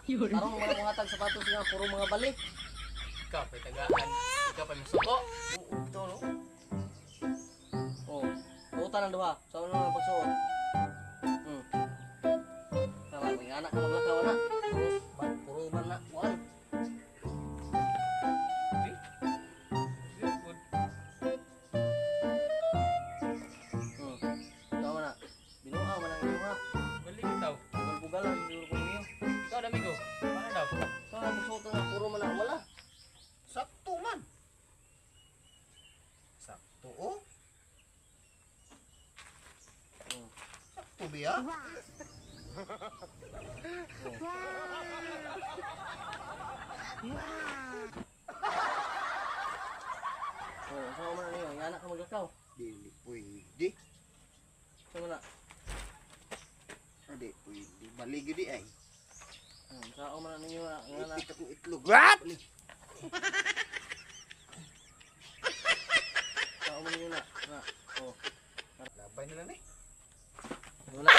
Tarong mga hatag sapatos nga puro mga balik. Ikaw pa'y tagaan. Ikaw pa'y masuko. Oo, ito no. Oh, suotan ang duha. Sa ano nga pagsuot? Tama, may anak ka maglakaw na. Puro ba na? Kuan. Good. Tama na. Binuha man ang iyo ha. Balik itaw. Bugalan, siguro ko niyo. Ikaw damigo. Paano daw? Sa pagsuot nga puro man na wala. Sakto man. Sakto oh. Sakto biya. Oh, sa man niyo, yung anak ka maglakaw. Dili pwede. Sa man na. Adi pwede. Baligyo di ay. Sa man ninyo nga anak. Itik akong itlog. What? Sa man ninyo na. Oh. Labay nila ni. Wala.